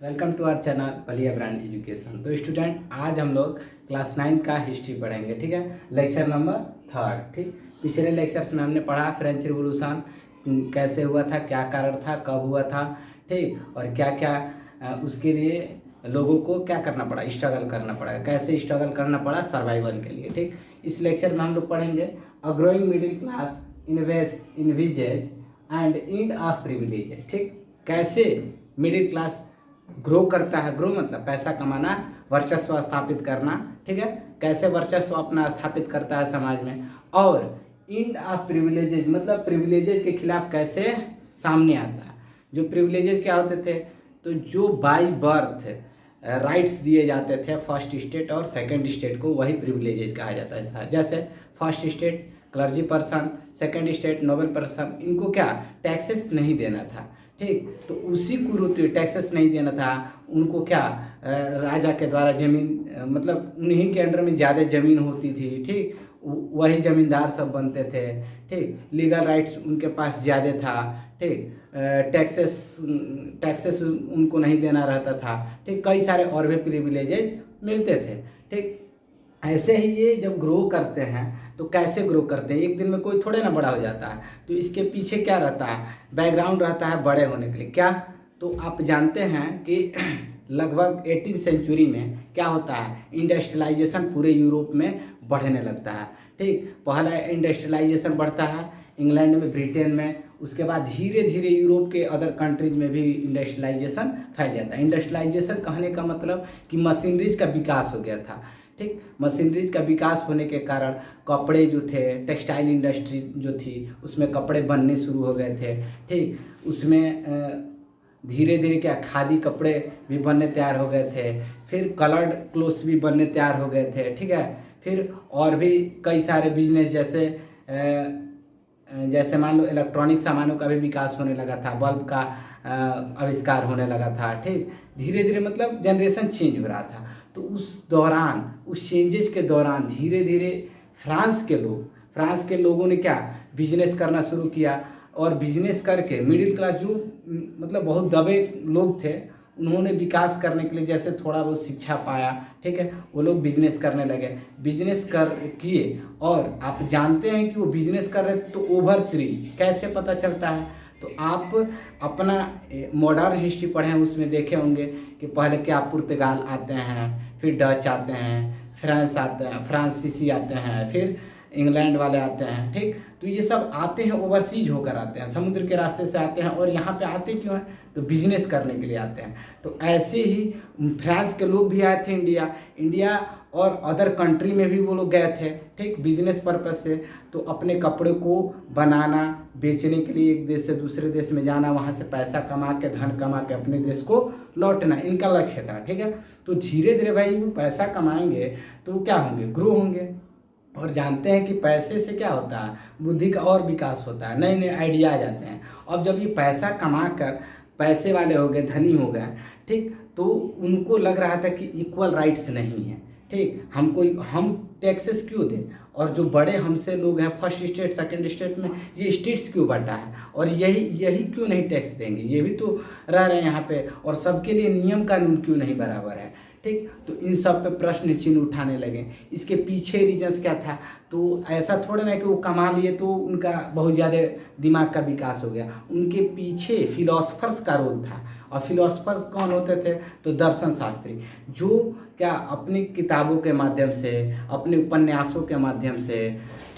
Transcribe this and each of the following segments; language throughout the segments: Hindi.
Welcome to our channel Paliya brand education. तो स्टूडेंट, आज हम लोग क्लास 9 का हिस्ट्री पढ़ेंगे। ठीक है, लेक्चर नंबर 3। ठीक, पिछले लेक्चर्स में हमने पढ़ा फ्रेंच रिवॉल्यूशन कैसे हुआ था, क्या कारण था, कब हुआ था, ठीक, और क्या क्या उसके लिए लोगों को क्या करना पड़ा, स्ट्रगल करना पड़ा, कैसे स्ट्रगल करना पड़ा सर्वाइवल के लिए। ठीक, इस लेक्चर में हम लोग पढ़ेंगे a growing middle class in villages and end of privileges. ठीक, कैसे मिडिल क्लास ग्रो करता है। ग्रो मतलब पैसा कमाना, वर्चस्व स्थापित करना। ठीक है, कैसे वर्चस्व अपना स्थापित करता है समाज में। और इंड ऑफ प्रिविलेजेज मतलब प्रिविलेजेज के खिलाफ कैसे सामने आता है। जो प्रिविलेजेज क्या होते थे, तो जो बाय बर्थ राइट्स दिए जाते थे फर्स्ट स्टेट और सेकंड स्टेट को, वही प्रिविलेजेज कहा जाता है। जैसे first state clergy person, second state Nobel person, इनको क्या टैक्सेस नहीं देना था। ठीक, तो उसी कुरूति टैक्सेस नहीं देना था उनको, क्या राजा के द्वारा जमीन मतलब उन्हीं के अंडर में ज़्यादा ज़मीन होती थी। ठीक, वही ज़मींदार सब बनते थे। ठीक, लीगल राइट्स उनके पास ज़्यादा था। ठीक, टैक्सेस उनको नहीं देना रहता था। ठीक, कई सारे और भी प्रिविलेजेज मिलते थे। ठीक, ऐसे ही ये जब ग्रो करते हैं तो कैसे ग्रो करते हैं, एक दिन में कोई थोड़े ना बड़ा हो जाता है। तो इसके पीछे क्या रहता है, बैकग्राउंड रहता है बड़े होने के लिए। क्या, तो आप जानते हैं कि लगभग 18वीं सेंचुरी में क्या होता है, इंडस्ट्रियलाइजेशन पूरे यूरोप में बढ़ने लगता है। ठीक, पहला इंडस्ट्रियलाइजेशन बढ़ता है इंग्लैंड में, ब्रिटेन में, उसके बाद धीरे धीरे यूरोप के अदर कंट्रीज में भी इंडस्ट्रियलाइजेशन फैल जाता है। इंडस्ट्रियलाइजेशन कहने का मतलब कि मशीनरीज का विकास हो गया था। ठीक, मशीनरीज का विकास होने के कारण कपड़े जो थे, टेक्सटाइल इंडस्ट्री जो थी उसमें कपड़े बनने शुरू हो गए थे। ठीक, उसमें धीरे धीरे क्या खादी कपड़े भी बनने तैयार हो गए थे, फिर कलर्ड क्लोथ्स भी बनने तैयार हो गए थे। ठीक है, फिर और भी कई सारे बिजनेस जैसे मान लो इलेक्ट्रॉनिक सामानों का भी विकास होने लगा था, बल्ब का आविष्कार होने लगा था। ठीक, धीरे धीरे मतलब जनरेशन चेंज हो रहा था। तो उस दौरान, उस चेंजेस के दौरान धीरे धीरे फ्रांस के लोगों ने क्या बिजनेस करना शुरू किया। और बिजनेस करके मिडिल क्लास जो मतलब बहुत दबे लोग थे, उन्होंने विकास करने के लिए जैसे थोड़ा बहुत शिक्षा पाया। ठीक है, वो लोग बिजनेस करने लगे, बिजनेस कर किए। और आप जानते हैं कि वो बिजनेस कर रहे तो ओवर सी कैसे पता चलता है, तो आप अपना मॉडर्न हिस्ट्री पढ़ें, उसमें देखे होंगे कि पहले क्या पुर्तगाल आते हैं, फिर डच आते हैं, फ्रांस आते हैं, फ्रांसीसी आते हैं, फिर इंग्लैंड वाले आते हैं। ठीक, तो ये सब आते हैं ओवरसीज होकर आते हैं, समुद्र के रास्ते से आते हैं। और यहाँ पे आते क्यों हैं, तो बिजनेस करने के लिए आते हैं। तो ऐसे ही फ्रांस के लोग भी आए थे इंडिया और अदर कंट्री में भी वो लोग गए थे। ठीक, बिजनेस पर्पज से, तो अपने कपड़े को बनाना, बेचने के लिए एक देश से दूसरे देश में जाना, वहाँ से पैसा कमा के, धन कमा के अपने देश को लौटना, इनका लक्ष्य था। ठीक है, तो धीरे धीरे भाई वो पैसा कमाएंगे तो क्या होंगे, ग्रो होंगे। और जानते हैं कि पैसे से क्या होता है, बुद्धि का और विकास होता है, नए नए आइडिया आ जाते हैं। अब जब ये पैसा कमा कर पैसे वाले हो गए, धनी हो गए, ठीक, तो उनको लग रहा था कि इक्वल राइट्स नहीं है। ठीक, हम टैक्सेस क्यों दें, और जो बड़े हमसे लोग हैं फर्स्ट स्टेट सेकंड स्टेट में, ये स्टेट्स क्यों बांटा है, और यही क्यों नहीं टैक्स देंगे, ये भी तो रह रहे हैं यहाँ पे, और सबके लिए नियम कानून क्यों नहीं बराबर है। ठीक, तो इन सब पे प्रश्न चिन्ह उठाने लगे। इसके पीछे रीजंस क्या था, तो ऐसा थोड़ा ना कि वो कमा लिए तो उनका बहुत ज़्यादा दिमाग का विकास हो गया। उनके पीछे फिलोसफर्स का रोल था। और फिलोसफर्स कौन होते थे, तो दर्शन शास्त्री, जो क्या अपनी किताबों के माध्यम से, अपने उपन्यासों के माध्यम से,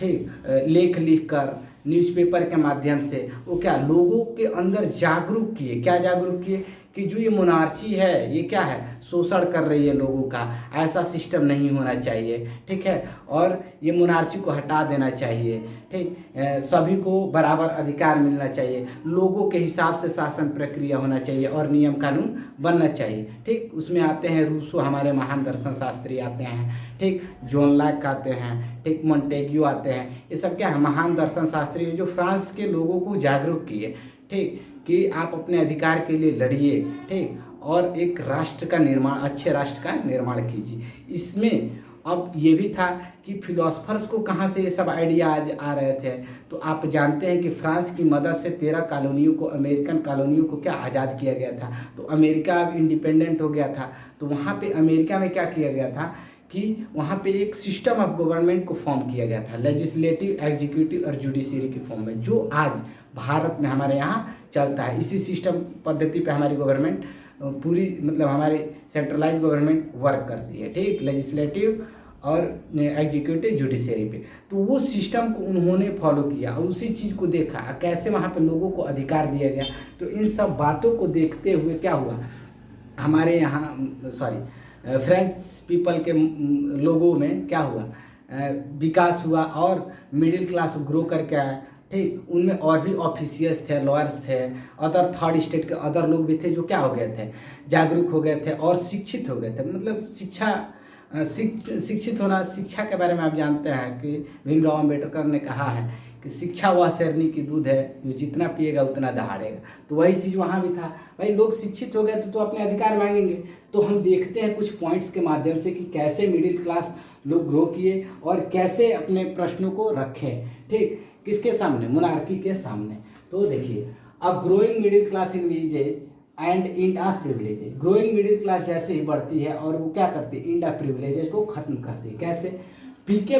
ठीक, लेख लिख कर, न्यूज़पेपर के माध्यम से वो क्या लोगों के अंदर जागरूक किए। क्या जागरूक किए कि जो ये मोनार्ची है ये क्या है, शोषण कर रही है लोगों का, ऐसा सिस्टम नहीं होना चाहिए। ठीक है, और ये मोनार्ची को हटा देना चाहिए। ठीक, सभी को बराबर अधिकार मिलना चाहिए, लोगों के हिसाब से शासन प्रक्रिया होना चाहिए और नियम कानून बनना चाहिए। ठीक, उसमें आते हैं रूसो, हमारे महान दर्शन शास्त्री आते हैं। ठीक, जॉन लॉक आते हैं। ठीक, मोंटेग्यू आते हैं। ये सब क्या है, महान दर्शन शास्त्री है जो फ्रांस के लोगों को जागरूक किए। ठीक, कि आप अपने अधिकार के लिए लड़िए। ठीक, और एक राष्ट्र का निर्माण, अच्छे राष्ट्र का निर्माण कीजिए। इसमें अब ये भी था कि फिलोसफर्स को कहाँ से ये सब आइडियाज आ रहे थे। तो आप जानते हैं कि फ्रांस की मदद से 13 कॉलोनियों को, अमेरिकन कॉलोनियों को क्या आज़ाद किया गया था। तो अमेरिका अब इंडिपेंडेंट हो गया था। तो वहाँ पे अमेरिका में क्या किया गया था कि वहाँ पे एक सिस्टम ऑफ गवर्नमेंट को फॉर्म किया गया था, लेजिस्लेटिव, एग्जीक्यूटिव और जुडिशरी के फॉर्म में, जो आज भारत में हमारे यहाँ चलता है। इसी सिस्टम पद्धति पे हमारी गवर्नमेंट पूरी, मतलब हमारी सेंट्रलाइज गवर्नमेंट वर्क करती है, ठीक, लेजिस्लेटिव और एग्जीक्यूटिव जुडिशरी पे। तो वो सिस्टम को उन्होंने फॉलो किया और उसी चीज़ को देखा कैसे वहाँ पे लोगों को अधिकार दिया गया। तो इन सब बातों को देखते हुए क्या हुआ, हमारे यहाँ फ्रेंच पीपल के लोगों में क्या हुआ, विकास हुआ और मिडिल क्लास ग्रो करके आया, ठीक। उनमें और भी ऑफिशियल्स थे, लॉयर्स थे, अदर थर्ड स्टेट के अदर लोग भी थे जो क्या हो गए थे, जागरूक हो गए थे और शिक्षित हो गए थे। मतलब शिक्षित होना, शिक्षा के बारे में आप जानते हैं कि भीमराव अम्बेडकर ने कहा है कि शिक्षा वह शेरनी की दूध है जो जितना पिएगा उतना दहाड़ेगा। तो वही चीज़ वहाँ भी था, भाई लोग शिक्षित हो गए तो अपने अधिकार मांगेंगे। तो हम देखते हैं कुछ पॉइंट्स के माध्यम से कि कैसे मिडिल क्लास लोग ग्रो किए और कैसे अपने प्रश्नों को रखें, ठीक, किसके सामने, मोनार्की के सामने। तो देखिए, a growing middle class in villages and end of privileges. Growing middle class जैसे ही बढ़ती है और वो क्या करती है, इंड ऑफ प्रिविलेजेज को खत्म करती है। कैसे, पीके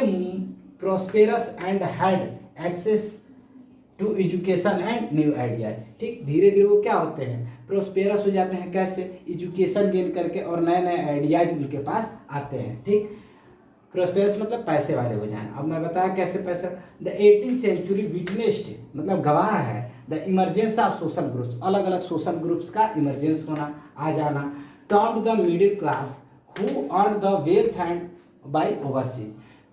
prosperous and had access to education and new ideas, ठीक। धीरे धीरे वो क्या होते हैं, प्रोस्पेरस हो जाते हैं। कैसे, एजुकेशन गेन करके और नए नए आइडियाज उनके पास आते हैं, ठीक। प्रोस्पेरस मतलब पैसे वाले हो जाना। अब मैं बताया कैसे पैसा। द 18th सेंचुरी विटनेस्ड, मतलब गवाह है, the emergence of social groups, अलग अलग सोशल ग्रुप्स का इमरजेंस होना, आ जाना। Turn the middle class who earn the wealth and by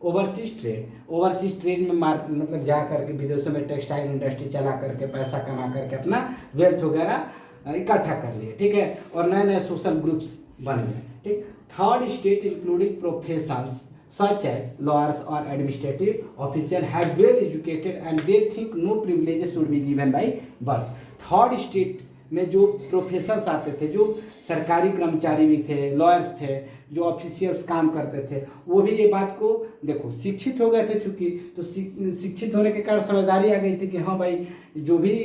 overseas trade में मतलब जा करके विदेशों में टेक्सटाइल इंडस्ट्री चला करके पैसा कमा करके अपना वेल्थ वगैरह इकट्ठा कर लिए, ठीक है। और नए नए सोशल ग्रुप्स बन गए, ठीक। Third state including professions such as lawyers or administrative officials have well educated and they think no privileges should be given by birth. Third state में जो प्रोफेशंस आते थे, जो सरकारी कर्मचारी भी थे, लॉयर्स थे, जो ऑफिशियल्स काम करते थे, वो भी ये बात को देखो शिक्षित हो गए थे। चूँकि तो शिक्षित होने के कारण समझदारी आ गई थी कि हाँ भाई जो भी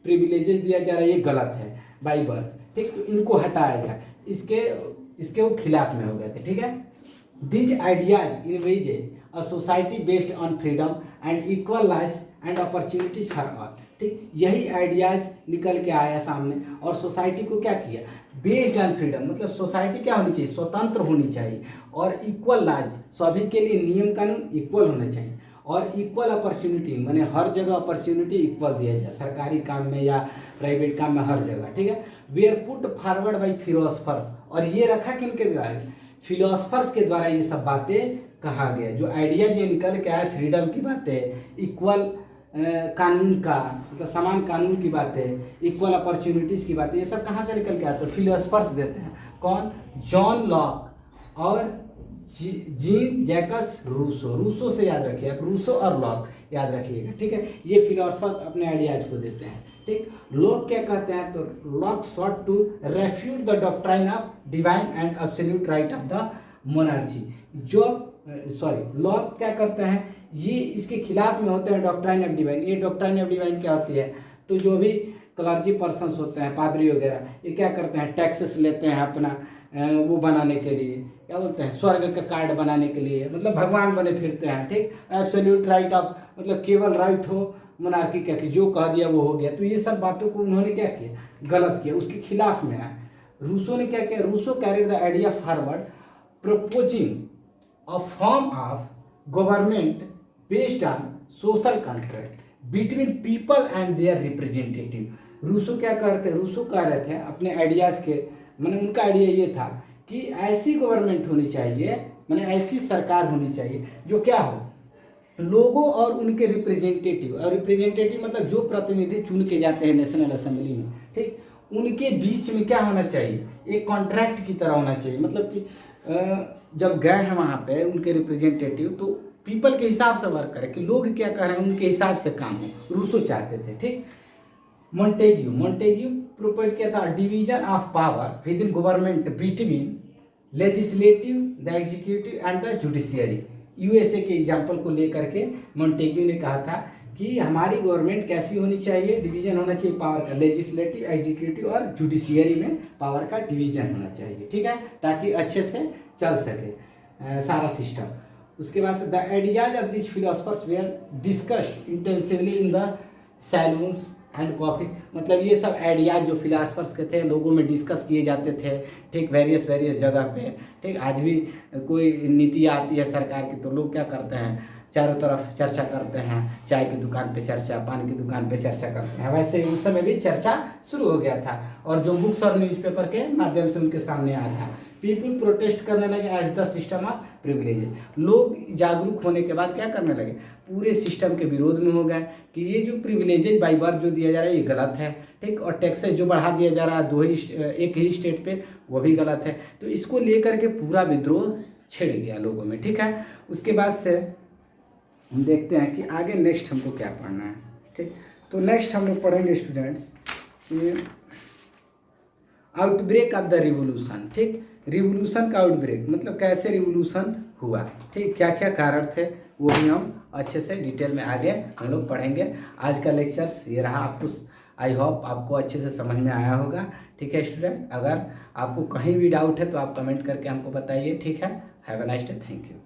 प्रिविलेजेस दिया जा रहा है ये गलत है बाई बर्थ, ठीक। तो इनको हटाया जाए, इसके वो खिलाफ में हो गए थे, ठीक है। These ideas envisage a society based on freedom and equal rights and opportunities for all, ठीक। यही आइडियाज निकल के आया सामने और सोसाइटी को क्या किया, बेस्ड ऑन फ्रीडम, मतलब सोसाइटी क्या होनी चाहिए, स्वतंत्र होनी चाहिए और इक्वल लाज, सभी के लिए नियम कानून इक्वल होने चाहिए और इक्वल अपॉर्चुनिटी, माने हर जगह अपॉर्चुनिटी इक्वल दिया जाए, सरकारी काम में या प्राइवेट काम में, हर जगह, ठीक है। We are put forward by philosophers, और ये रखा किनके द्वारा, फिलोसफर्स के द्वारा ये सब बातें कहा गया। जो आइडियाज ये निकल के आए, फ्रीडम की बातें, इक्वल कानून का मतलब समान कानून की बातें, इक्वल अपॉर्चुनिटीज़ की बातें, ये सब कहाँ से निकल के आते हैं, फिलोसफर्स देते हैं। कौन, जॉन लॉक और जीन जैकस रूसो। रूसो से याद रखिए आप, रूसो और लॉक याद रखिएगा, ठीक है। ये फिलोसफर अपने आइडियाज को देते हैं, ठीक। लॉक क्या कहते हैं, तो Locke sought to refute the doctrine of divine and absolute right of the monarchy. Locke क्या करते हैं, ये इसके खिलाफ में होते हैं डॉक्ट्राइन ऑफ डिवाइन। ये डॉक्ट्राइन ऑफ डिवाइन क्या होती है, तो जो भी क्लर्जी पर्सन्स होते हैं, पादरी वगैरह, ये क्या करते हैं, टैक्सेस लेते हैं अपना वो बनाने के लिए, क्या बोलते हैं, स्वर्ग का कार्ड बनाने के लिए, मतलब भगवान बने फिरते हैं, ठीक। एब्सोल्यूट राइट ऑफ, मतलब केवल राइट हो मोनार्की का कि जो कह दिया वो हो गया। तो ये सब बातों को उन्होंने क्या किया, गलत किया, उसके खिलाफ में आया। रूसो ने क्या किया, Rousseau carried the idea forward proposing a form of government based on social contract between people and their representative. Rousseau क्या करते, रूसो कह रहे थे अपने आइडियाज़ के, मैंने उनका आइडिया ये था कि ऐसी गवर्नमेंट होनी चाहिए, मैंने ऐसी सरकार होनी चाहिए जो क्या हो, लोगों और उनके रिप्रेजेंटेटिव, और रिप्रेजेंटेटिव मतलब जो प्रतिनिधि चुन के जाते हैं नेशनल असेंबली में, ठीक, उनके बीच में क्या होना चाहिए, एक कॉन्ट्रैक्ट की तरह होना चाहिए। मतलब कि जब गए हैं वहाँ पे उनके रिप्रेजेंटेटिव, तो पीपल के हिसाब से वर्क करें कि लोग क्या कह रहे हैं उनके हिसाब से काम हो, रूसो चाहते थे, ठीक। मोंटेग्यू प्रोपोज किया था division of power with in government between legislative, the executive and the judiciary. USA के एग्जाम्पल को लेकर के मोंटेग्यू ने कहा था कि हमारी गवर्नमेंट कैसी होनी चाहिए, डिवीजन होना चाहिए पावर का, लेजिस्लेटिव, एग्जीक्यूटिव और जुडिशियरी में पावर का डिवीजन होना चाहिए, ठीक है, ताकि अच्छे से चल सके सारा सिस्टम। उसके बाद the ideas of this philosophers were discussed intensively in the salons and coffee. मतलब ये सब आइडियाज जो फिलासफर्स के थे लोगों में डिस्कस किए जाते थे, ठीक, वेरियस जगह पे, ठीक। आज भी कोई नीति आती है सरकार की तो लोग क्या करते हैं, चारों तरफ चर्चा करते हैं, चाय की दुकान पे चर्चा, पान की दुकान पे चर्चा करते हैं। वैसे उस समय भी चर्चा शुरू हो गया था और जो बुक्स और न्यूज़पेपर के माध्यम से उनके सामने आया था। पीपुल प्रोटेस्ट करने लगे as the system of privilege. लोग जागरूक होने के बाद क्या करने लगे, पूरे सिस्टम के विरोध में हो गए कि ये जो प्रिविलेजेज बाई बर्थ जो दिया जा रहा है ये गलत है, ठीक, और टैक्सेस जो बढ़ा दिया जा रहा है एक ही स्टेट पे वो भी गलत है। तो इसको लेकर के पूरा विद्रोह छिड़ गया लोगों में, ठीक है। उसके बाद से हम देखते हैं कि आगे नेक्स्ट हमको क्या पढ़ना है, ठीक। तो नेक्स्ट हम लोग पढ़ेंगे students outbreak of the revolution, ठीक। रिवोल्यूशन का आउटब्रेक मतलब कैसे रिवोल्यूशन हुआ, ठीक, क्या क्या कारण थे वो भी हम अच्छे से डिटेल में आगे हम लोग पढ़ेंगे। आज का लेक्चर्स ये रहा, आपको आई होप आपको अच्छे से समझ में आया होगा, ठीक है स्टूडेंट। अगर आपको कहीं भी डाउट है तो आप कमेंट करके हमको बताइए, ठीक है। Have a nice day, thank you.